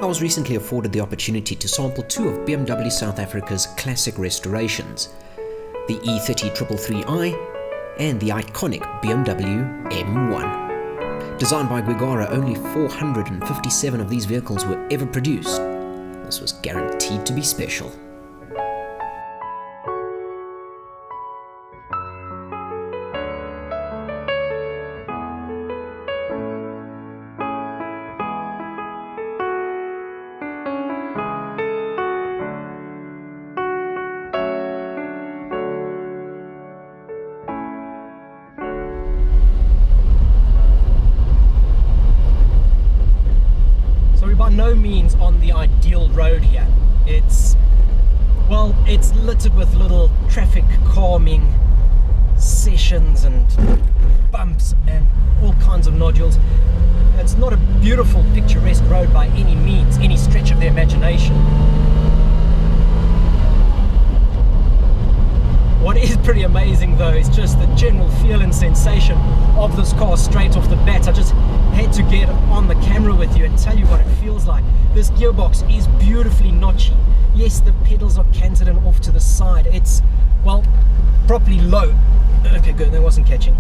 I was recently afforded the opportunity to sample two of BMW South Africa's classic restorations, the E3333i and the iconic BMW M1. Designed by Guigara, only 457 of these vehicles were ever produced. This was guaranteed to be special. By no means on the ideal road here. It's littered with little traffic calming sessions and bumps and all kinds of nodules. It's not a beautiful, picturesque road by any means, any stretch of the imagination. What is pretty amazing though is just the general feel and sensation of this car straight off the bat. I just had to get on the camera with you and tell you what it feels like. This gearbox is beautifully notchy. Yes, the pedals are canted and off to the side. It's, well, properly low. Okay, good, that wasn't catching.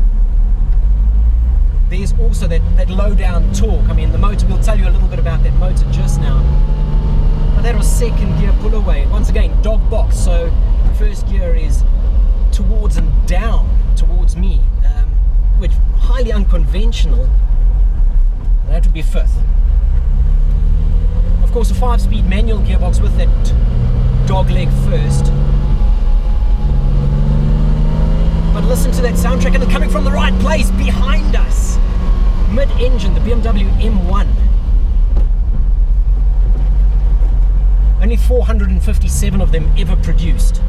There's also that low down torque. I mean, the motor, we'll tell you a little bit about that motor just now. But that was second gear pull away. Once again, dog box, so first gear is towards and down towards me, which highly unconventional. That would be fifth. Of course, a 5-speed manual gearbox with that dog leg first. But listen to that soundtrack, and it's coming from the right place, behind us. Mid-engine, the BMW M1. Only 457 of them ever produced.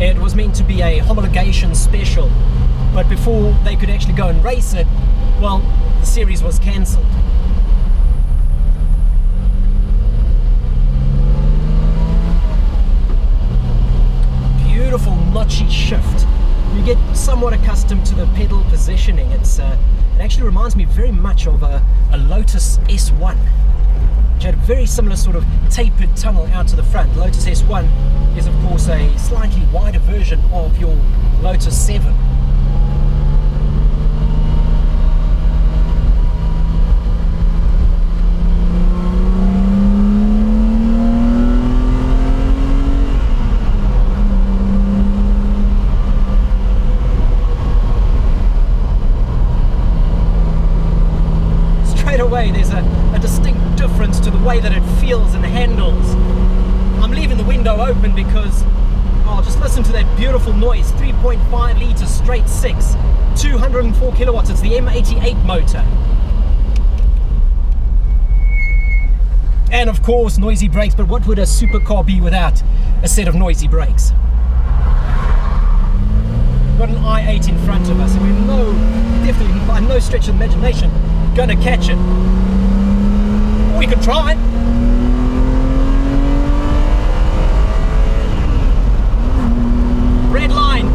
It was meant to be a homologation special, but before they could actually go and race it, well, the series was cancelled. Beautiful notchy shift. You get somewhat accustomed to the pedal positioning. It actually reminds me very much of a Lotus S1, which had a very similar sort of tapered tunnel out to the front. Lotus S1 is of course a slightly wider version of your Lotus 7. Away, there's a distinct difference to the way that it feels and handles. I'm leaving the window open because, oh, just listen to that beautiful noise. 3.5 litre straight 6, 204 kilowatts. It's the M88 motor. And of course, noisy brakes, but what would a supercar be without a set of noisy brakes? Got an i8 in front of us, and we know, definitely by no stretch of the imagination, gonna catch it. We could try. Red line,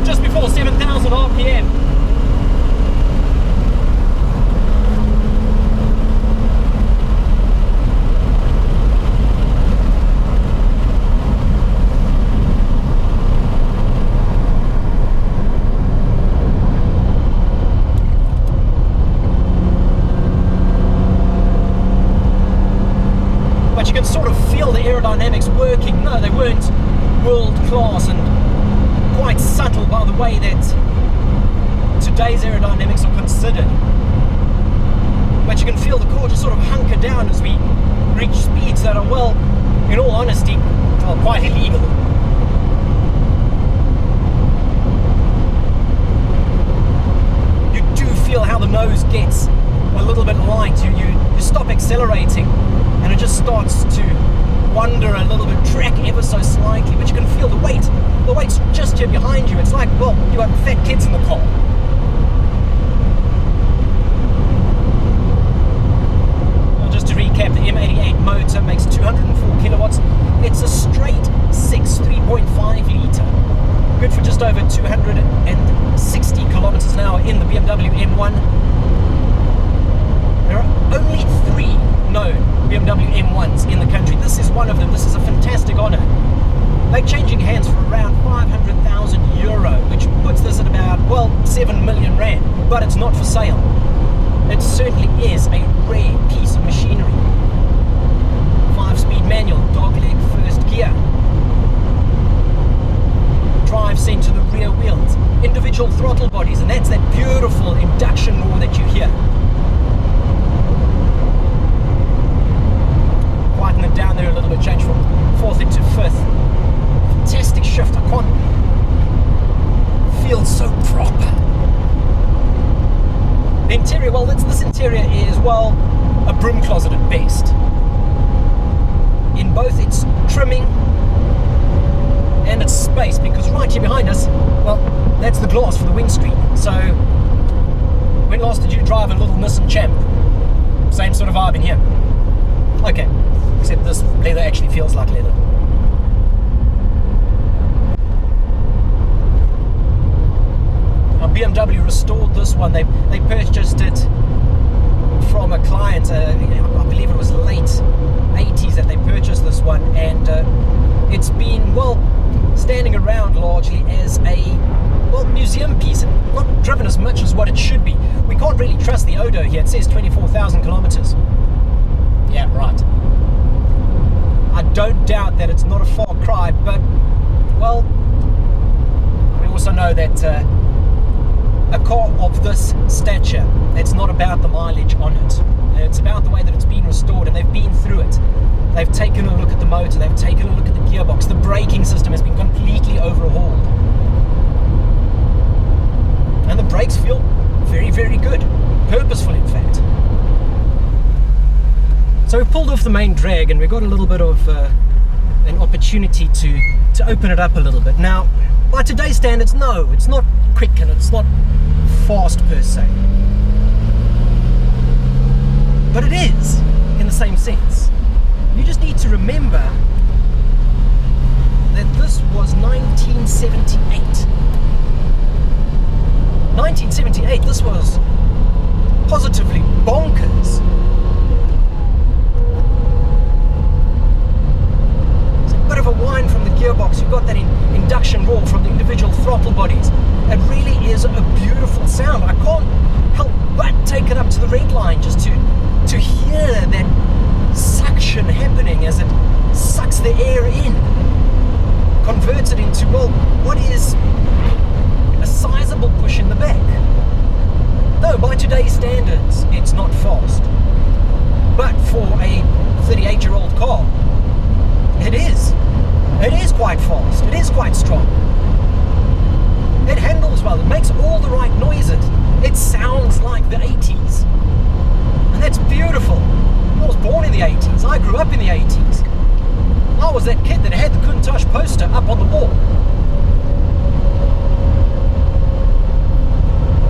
just before 7,000 RPM. You can sort of feel the aerodynamics working. No, they weren't world class and quite subtle by the way that today's aerodynamics are considered. But you can feel the car just sort of hunker down as we reach speeds that are, well, in all honesty, well, quite illegal. You do feel how the nose gets a little bit light. You stop accelerating and it just starts to wander a little bit, track ever so slightly, but you can feel the weight's just here behind you. It's like, well, you got fat kids in the car. Well, just to recap, the M88 motor makes 204 kilowatts. It's a straight 6, 3.5 litre. Good for just over 260 kilometers an hour in the BMW M1. There are only 3 known BMW but it's not for sale. It certainly is a rare piece of machinery. 5-speed manual, dogleg first gear. Drive sent to the rear wheels. Individual throttle bodies, and that's that beautiful induction roar that you hear. Quieten it down there a little bit, change from 4th into 5th. Fantastic shift, I can't feel so proper. The interior, well, this interior is, well, a broom closet at best. In both its trimming and its space, because right here behind us, well, that's the glass for the windscreen. So, when last did you drive a little Nissan Champ? Same sort of vibe in here. Okay, except this leather actually feels like leather. BMW restored this one. They purchased it from a client. I believe it was late 80s that they purchased this one, and it's been, well, standing around largely as a, well, museum piece, and not driven as much as what it should be. We can't really trust the odo here. It says 24,000 kilometers. Yeah, right. I don't doubt that it's not a far cry, but, well, we also know that a car of this stature, it's not about the mileage on it. It's about the way that it's been restored, and they've been through it. They've taken a look at the motor, they've taken a look at the gearbox, the braking system has been completely overhauled. And the brakes feel very, very good. Purposeful, in fact. So we've pulled off the main drag, and we've got a little bit of an opportunity to open it up a little bit. Now, by today's standards, no, it's not quick and it's not fast per se. But it is, in the same sense. You just need to remember that this was 1978. 1978, this was positively bonkers. It's a bit of a whine from the gearbox. You've got that induction roar from the individual throttle bodies. It really is a beautiful sound. I can't help but take it up to the red line just to hear that suction happening as it sucks the air in, converts it into, well, what is a sizable push in the back. Though by today's standards, it's not fast. But for a 38-year-old car, it is. It is quite fast. It is quite strong. It handles well. It makes all the right noises. It sounds like the 80s. And that's beautiful. I was born in the 80s. I grew up in the 80s. I was that kid that had the Countach poster up on the wall.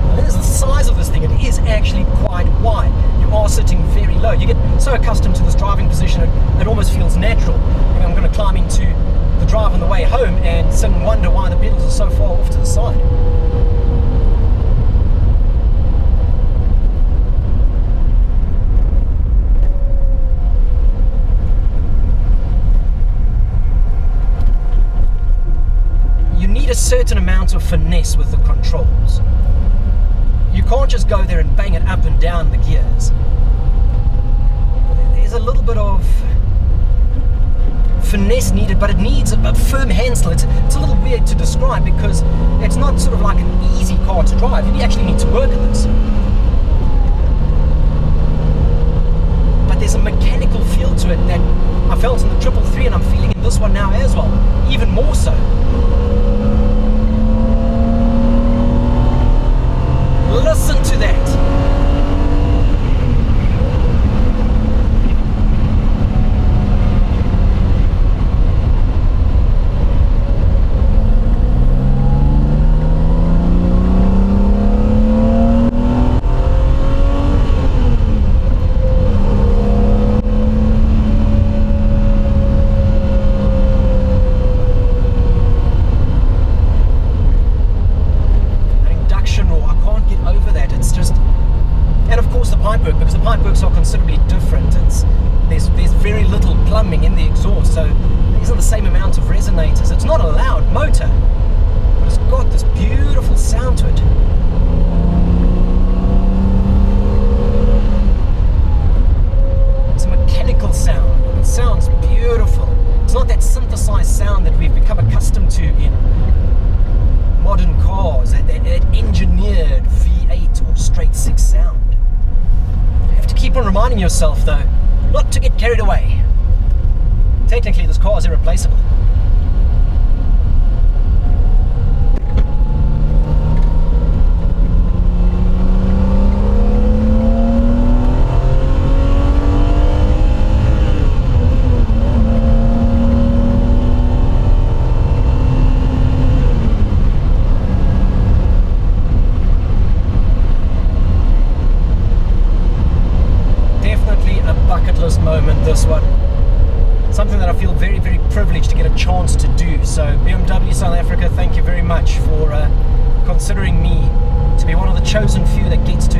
And there's the size of this thing. It is actually quite wide. You are sitting very low. You get so accustomed to this driving position, it almost feels natural. And I'm going to climb into the drive on the way home and sit and wonder why the pedals are so far off to the side. A certain amount of finesse with the controls. You can't just go there and bang it up and down the gears. There's a little bit of finesse needed, but it needs a firm handle. It's a little weird to describe because it's not sort of like an easy car to drive. You actually need to work at this. But there's a mechanical feel to it that I felt in the 333 and I'm feeling in this one now as well, even more so. Listen to that. Because the pipeworks are considerably different. There's very little plumbing in the exhaust, so there isn't the same amount of resonators. It's not a loud motor, but it's got this beautiful sound to it. nice sound that we've become accustomed to in modern cars, that engineered V8 or straight 6 sound. You have to keep on reminding yourself though, not to get carried away. Technically this car is irreplaceable. Moment, this one, something that I feel very, very privileged to get a chance to do. So BMW South Africa, thank you very much for considering me to be one of the chosen few that gets to